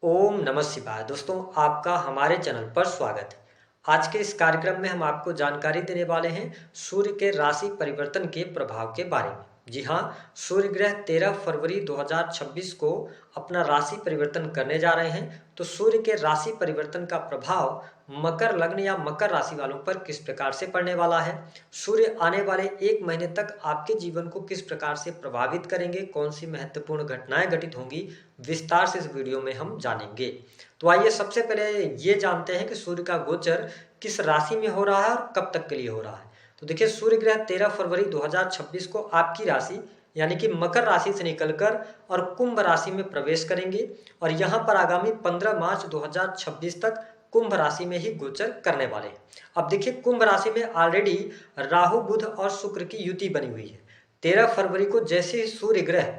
ओम नमः शिवाय। दोस्तों, आपका हमारे चैनल पर स्वागत है। आज के इस कार्यक्रम में हम आपको जानकारी देने वाले हैं सूर्य के राशि परिवर्तन के प्रभाव के बारे में। जी हाँ, सूर्य ग्रह 13 फरवरी 2026 को अपना राशि परिवर्तन करने जा रहे हैं। तो सूर्य के राशि परिवर्तन का प्रभाव मकर लग्न या मकर राशि वालों पर किस प्रकार से पड़ने वाला है, सूर्य आने वाले एक महीने तक आपके जीवन को किस प्रकार से प्रभावित करेंगे, कौन सी महत्वपूर्ण घटनाएं घटित होंगी, विस्तार से इस वीडियो में हम जानेंगे। तो आइए सबसे पहले ये जानते हैं कि सूर्य का गोचर किस राशि में हो रहा है और कब तक के लिए हो रहा है। तो देखिए, सूर्य ग्रह 13 फरवरी 2026 को आपकी राशि यानी कि मकर राशि से निकलकर और कुंभ राशि में प्रवेश करेंगे और यहाँ पर आगामी 15 मार्च 2026 तक कुंभ राशि में ही गोचर करने वाले हैं। अब देखिए, कुंभ राशि में ऑलरेडी राहु बुध और शुक्र की युति बनी हुई है। 13 फरवरी को जैसे ही सूर्य ग्रह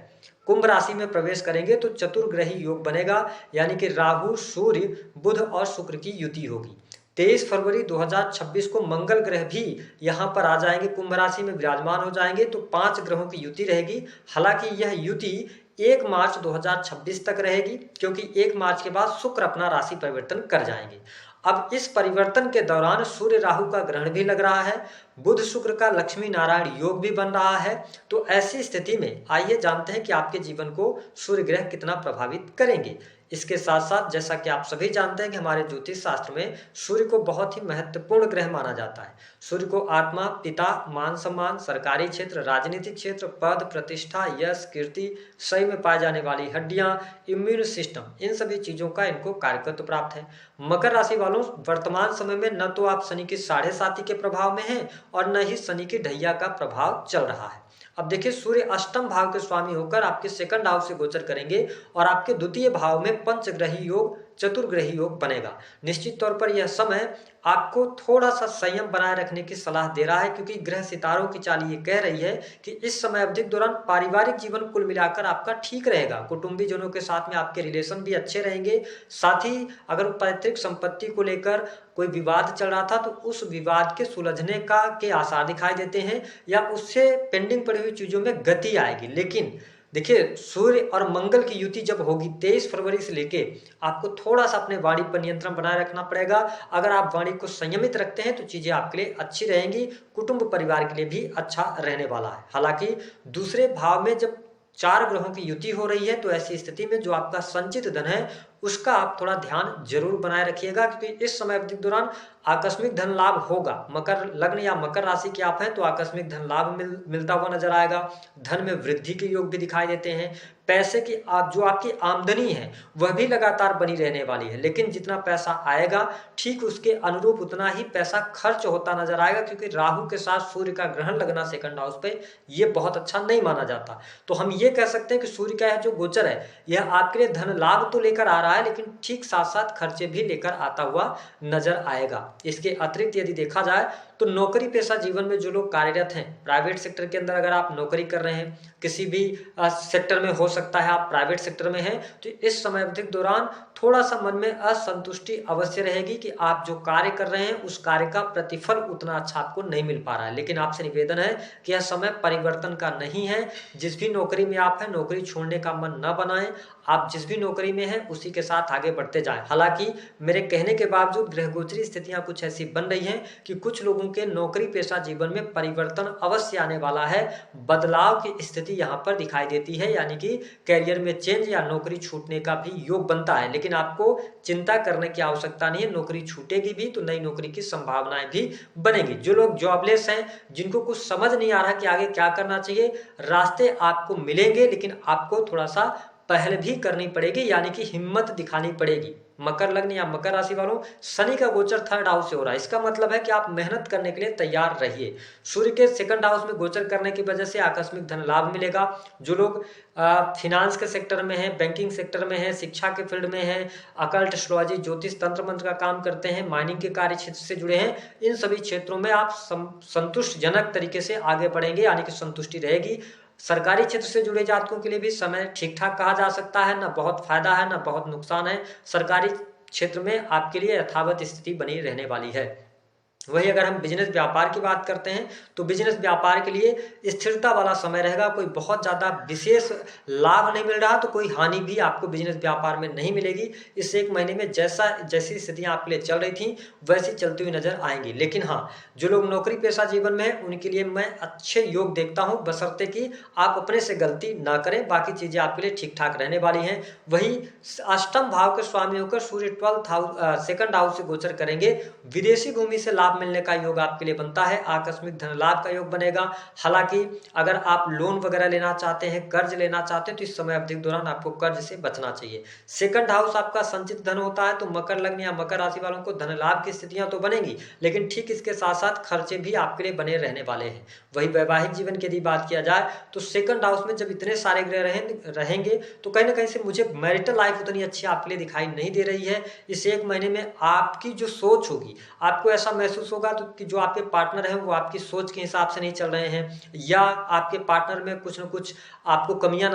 कुंभ राशि में प्रवेश करेंगे तो चतुर्ग्रही योग बनेगा, यानी कि राहु सूर्य बुध और शुक्र की युति होगी। 23 फरवरी 2026 को मंगल ग्रह भी यहाँ पर आ जाएंगे, कुंभ राशि में विराजमान हो जाएंगे। तो 5 ग्रहों की युति रहेगी। हालांकि यह युति 1 मार्च 2026 तक रहेगी, क्योंकि 1 मार्च के बाद शुक्र अपना राशि परिवर्तन कर जाएंगे। अब इस परिवर्तन के दौरान सूर्य राहु का ग्रहण भी लग रहा है, बुध शुक्र का लक्ष्मी नारायण योग भी बन रहा है। तो ऐसी स्थिति में आइए जानते हैं कि आपके जीवन को सूर्य ग्रह कितना प्रभावित करेंगे। इसके साथ साथ जैसा कि आप सभी जानते हैं कि हमारे ज्योतिष शास्त्र में सूर्य को बहुत ही महत्वपूर्ण ग्रह माना जाता है। सूर्य को आत्मा, पिता, मान सम्मान, सरकारी क्षेत्र, राजनीतिक क्षेत्र, पद, प्रतिष्ठा, यश, कीर्ति, शरीर में पाए जाने वाली हड्डियां, इम्यून सिस्टम, इन सभी चीजों का इनको कारकत्व प्राप्त है। मकर राशि वालों, वर्तमान समय में न तो आप शनि की 7.5 के प्रभाव में हैं और न ही शनि की ढैया का प्रभाव चल रहा है। अब देखिए, सूर्य अष्टम भाव के स्वामी होकर आपके सेकंड हाउस से गोचर करेंगे और आपके द्वितीय भाव में पंचग्रही योग, चतुर्ग्रही योग बनेगा। निश्चित तौर पर यह समय आपको थोड़ा सा संयम बनाए रखने की सलाह दे रहा है, क्योंकि ग्रह सितारों की चाल ये कह रही है कि इस समय अवधि के दौरान पारिवारिक जीवन कुल मिलाकर आपका ठीक रहेगा। कुटुंबीजनों के साथ में आपके रिलेशन भी अच्छे रहेंगे। साथ ही अगर पैतृक संपत्ति को लेकर कोई विवाद चल रहा था तो उस विवाद के सुलझने का के आसार दिखाई देते हैं, या उससे पेंडिंग पड़ी हुई चीजों में गति आएगी। लेकिन देखिए, सूर्य और मंगल की युति जब होगी 23 फरवरी से लेके, आपको थोड़ा सा अपने वाणी पर नियंत्रण बनाए रखना पड़ेगा। अगर आप वाणी को संयमित रखते हैं तो चीजें आपके लिए अच्छी रहेंगी, कुटुंब परिवार के लिए भी अच्छा रहने वाला है। हालांकि दूसरे भाव में जब 4 ग्रहों की युति हो रही है तो ऐसी स्थिति में जो आपका संचित धन है उसका आप थोड़ा ध्यान जरूर बनाए रखिएगा, क्योंकि इस समय अवधि के दौरान आकस्मिक धन लाभ होगा। मकर लग्न या मकर राशि के आप हैं तो आकस्मिक धन लाभ मिलता हुआ नजर आएगा। धन में वृद्धि के योग भी दिखाई देते हैं। पैसे की आप जो आपकी आमदनी है वह भी लगातार बनी रहने वाली है, लेकिन जितना पैसा आएगा ठीक उसके अनुरूप उतना ही पैसा खर्च होता नजर आएगा, क्योंकि राहु के साथ सूर्य का ग्रहण लगना सेकंड हाउस पे ये बहुत अच्छा नहीं माना जाता। तो हम ये कह सकते हैं कि सूर्य का जो गोचर है यह आपके लिए धन लाभ तो लेकर आ रहा है, लेकिन ठीक साथ साथ खर्चे भी लेकर आता हुआ नजर आएगा। इसके अतिरिक्त यदि देखा जाए तो नौकरी पेशा जीवन में जो लोग कार्यरत हैं, प्राइवेट सेक्टर के अंदर अगर आप नौकरी कर रहे हैं, किसी भी सेक्टर में हो सकता है आप प्राइवेट सेक्टर में हैं, तो इस समय अवधि के दौरान थोड़ा सा मन में असंतुष्टि अवश्य रहेगी कि आप जो कार्य कर रहे हैं उस कार्य का प्रतिफल उतना अच्छा आपको नहीं मिल पा रहा है। लेकिन आपसे निवेदन है कि यह समय परिवर्तन का नहीं है। जिस भी नौकरी में आप हैं, नौकरी छोड़ने का मन न बनाएं। आप जिस भी नौकरी में हैं उसी के साथ आगे बढ़ते जाएं। हालांकि मेरे कहने के बावजूद ग्रह गोचरी स्थितियां कुछ ऐसी बन रही हैं कि कुछ लोगों के नौकरी पेशा जीवन में परिवर्तन अवश्य आने वाला है। बदलाव की स्थिति यहाँ पर दिखाई देती है, यानी कि कैरियर में चेंज या नौकरी छूटने का भी योग बनता है। लेकिन आपको चिंता करने की आवश्यकता नहीं है। नौकरी छूटेगी भी तो नई नौकरी की संभावनाएं भी बनेगी। जो लोग जॉबलेस हैं, जिनको कुछ समझ नहीं आ रहा कि आगे क्या करना चाहिए, रास्ते आपको मिलेंगे, लेकिन आपको थोड़ा सा पहल भी करनी पड़ेगी, यानी कि हिम्मत दिखानी पड़ेगी। मकर लग्न या मकर राशि वालों, शनि का गोचर थर्ड हाउस से हो रहा है। इसका मतलब है कि आप मेहनत करने के लिए तैयार रहिए। सूर्य के सेकंड हाउस में गोचर करने की वजह से आकस्मिक धन लाभ मिलेगा। जो लोग फिनांस के सेक्टर में हैं, बैंकिंग सेक्टर में हैं, शिक्षा के फील्ड में हैं, अकल्ट, एस्ट्रोलॉजी, ज्योतिष, तंत्र मंत्र का काम करते हैं, माइनिंग के कार्य क्षेत्र से जुड़े हैं, इन सभी क्षेत्रों में आप संतुष्टजनक तरीके से आगे बढ़ेंगे, यानी कि संतुष्टि रहेगी। सरकारी क्षेत्र से जुड़े जातकों के लिए भी समय ठीक ठाक कहा जा सकता है। ना बहुत फायदा है ना बहुत नुकसान है। सरकारी क्षेत्र में आपके लिए यथावत स्थिति बनी रहने वाली है। वही अगर हम बिजनेस व्यापार की बात करते हैं तो बिजनेस व्यापार के लिए स्थिरता वाला समय रहेगा। कोई बहुत ज़्यादा विशेष लाभ नहीं मिल रहा तो कोई हानि भी आपको बिजनेस व्यापार में नहीं मिलेगी। इस एक महीने में जैसी स्थितियां आपके लिए चल रही थी वैसी चलती हुई नजर आएंगी। लेकिन हाँ, जो लोग नौकरी पेशा जीवन में है उनके लिए मैं अच्छे योग देखता हूं, बशर्ते कि आप अपने से गलती ना करें। बाकी चीजें आपके लिए ठीक ठाक रहने वाली हैं। वही अष्टम भाव के स्वामी होकर सूर्य 2nd हाउस से गोचर करेंगे। विदेशी भूमि से लाभ मिलने का योग आपके लिए बनता है। आकस्मिक धन लाभ का योग बनेगा। हालांकि अगर आप लोन वगैरह लेना चाहते हैं, कर्ज लेना चाहते हैं तो इस समय अवधि के दौरान आपको कर्ज से बचना चाहिए। 2nd हाउस आपका संचित धन होता है, तो मकर लग्न या मकर राशि वालों को धन लाभ की स्थितियां तो बनेंगी, लेकिन ठीक इसके साथ साथ खर्चे भी आपके लिए बने रहने वाले हैं। वही वैवाहिक जीवन की यदि बात किया जाए तो 2nd हाउस में जब इतने सारे ग्रह रहेंगे तो कहीं ना कहीं से मुझे मैरिटल लाइफ उतनी अच्छी आपके लिए दिखाई नहीं दे रही है। इस एक महीने में आपकी जो सोच होगी, आपको ऐसा महसूस होगा तो कि जो आपके पार्टनर हैं वो आपकी सोच के हिसाब से नहीं चल रहे हैं, या आपके पार्टनर में कुछ न कुछ आपको कमियां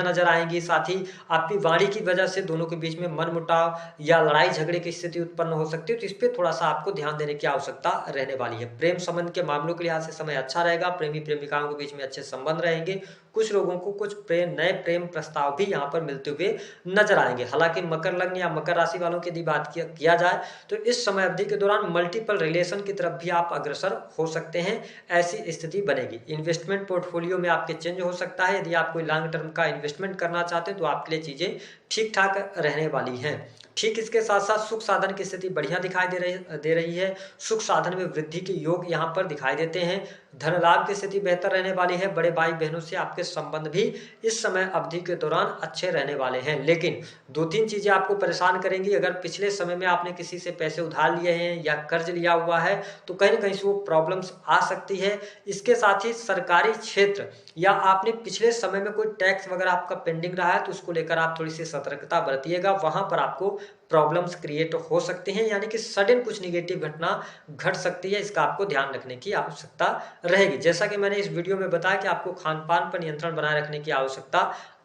नजर आएंगी। साथ ही आपकी वाणी की वजह से दोनों के बीच में मनमुटाव या लड़ाई झगड़े की स्थिति उत्पन्न हो सकती है। तो इस पर थोड़ा सा आपको ध्यान देने की आवश्यकता रहने वाली है। प्रेम संबंध के मामलों के लिहाज से समय अच्छा रहेगा। प्रेमी प्रेमिकाओं के बीच में अच्छे संबंध रहेंगे। कुछ लोगों को कुछ नए प्रेम प्रस्ताव भी यहाँ पर मिलते हुए नजर आएंगे। हालांकि मकर लग्न या मकर राशि वालों की यदि बात किया जाए तो इस समय अवधि के दौरान मल्टीपल रिलेशन की तरफ भी आप अग्रसर हो सकते हैं, ऐसी स्थिति बनेगी। इन्वेस्टमेंट पोर्टफोलियो में आपके चेंज हो सकता है। यदि आप कोई लॉन्ग टर्म का इन्वेस्टमेंट करना चाहते हैं तो आपके लिए चीजें ठीक ठाक रहने वाली हैं। ठीक इसके साथ साथ सुख साधन की स्थिति बढ़िया दिखाई दे रही है। सुख साधन में वृद्धि के योग यहाँ पर दिखाई देते हैं। धन लाभ की स्थिति बेहतर रहने वाली है। बड़े भाई बहनों से आपके संबंध भी इस समय अवधि के दौरान अच्छे रहने वाले हैं। लेकिन 2-3 चीजें आपको परेशान करेंगी। अगर पिछले समय में आपने किसी से पैसे उधार लिए हैं या कर्ज लिया हुआ है तो कहीं ना कहीं से वो प्रॉब्लम्स आ सकती है। इसके साथ ही सरकारी क्षेत्र या आपने पिछले समय में कोई टैक्स वगैरह आपका पेंडिंग रहा है तो उसको लेकर आप थोड़ी सी सतर्कता बरतिएगा। वहां पर आपको प्रॉब्लम्स क्रिएट हो सकती हैं, यानी कि सडन कुछ निगेटिव घटना घट सकती है। इसका आपको ध्यान रखने की आवश्यकता रहेगी। जैसा कि मैंने इस वीडियो में बताया कि आपको खान पान पर नियंत्रण बनाए रखने की आवश्यकता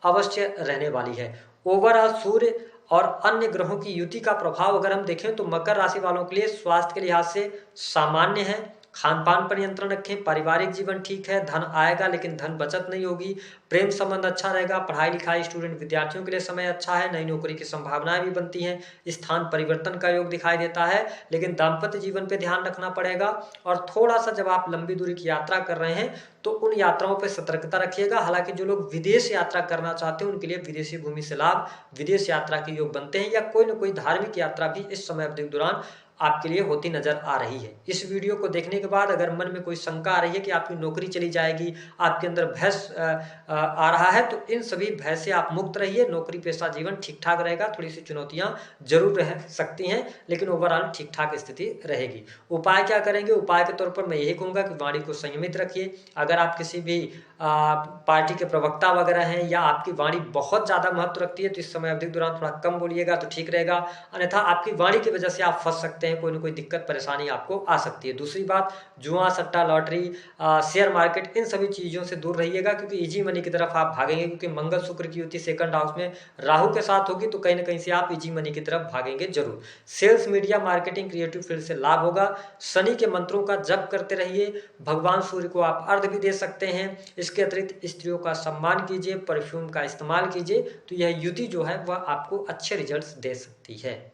अवश्य रहने वाली है। ओवरऑल सूर्य और अन्य ग्रहों की युति का प्रभाव अगर हम देखें तो मकर राशि वालों के लिए स्वास्थ्य के लिहाज से सामान्य है। खान पान पर नियंत्रण रखें। पारिवारिक जीवन ठीक है। धन आएगा लेकिन धन बचत नहीं होगी। प्रेम संबंध अच्छा रहेगा। पढ़ाई लिखाई स्टूडेंट विद्यार्थियों के लिए समय अच्छा है। नई नौकरी की संभावनाएं भी बनती हैं। स्थान परिवर्तन का योग दिखाई देता है, लेकिन दाम्पत्य जीवन पे ध्यान रखना पड़ेगा। और थोड़ा सा जब आप लंबी दूरी की यात्रा कर रहे हैं तो उन यात्राओं पर सतर्कता रखिएगा। हालांकि जो लोग विदेश यात्रा करना चाहते हैं उनके लिए विदेशी भूमि से लाभ, विदेश यात्रा के योग बनते हैं, या कोई न कोई धार्मिक यात्रा भी इस समय अवधि के दौरान आपके लिए होती नजर आ रही है। इस वीडियो को देखने के बाद अगर मन में कोई शंका आ रही है कि आपकी नौकरी चली जाएगी, आपके अंदर भय आ रहा है, तो इन सभी भय से आप मुक्त रहिए। नौकरी पेशा जीवन ठीक ठाक रहेगा। थोड़ी सी चुनौतियां जरूर रह सकती हैं, लेकिन ओवरऑल ठीक ठाक स्थिति रहेगी। उपाय क्या करेंगे? उपाय के तौर पर मैं यही कहूंगा कि वाणी को संयमित रखिए। अगर आप किसी भी पार्टी के प्रवक्ता वगैरह हैं या आपकी वाणी बहुत ज्यादा महत्व रखती है तो इस समय अवधि के दौरान थोड़ा कम बोलिएगा तो ठीक रहेगा। अन्यथा आपकी वाणी की वजह से आप फंस सकते हैं, कोई ना कोई दिक्कत परेशानी आपको आ सकती है। दूसरी बात, जुआ सट्टा लॉटरी शेयर मार्केट, इन सभी चीजों से दूर रहिएगा, क्योंकि इजी मनी की तरफ आप भागेंगे। क्योंकि मंगल शुक्र की युति 2nd हाउस में राहु के साथ होगी तो कहीं ना कहीं से आप इजी मनी की तरफ भागेंगे जरूर। Sales media marketing creative field से लाभ होगा। शनि के मंत्रों का जप करते रहिए। भगवान सूर्य को आप अर्घ भी दे सकते हैं। इसके अतिरिक्त स्त्रियों का सम्मान कीजिए, परफ्यूम का इस्तेमाल कीजिए, तो यह युति जो है वह आपको अच्छे रिजल्ट्स दे सकती है।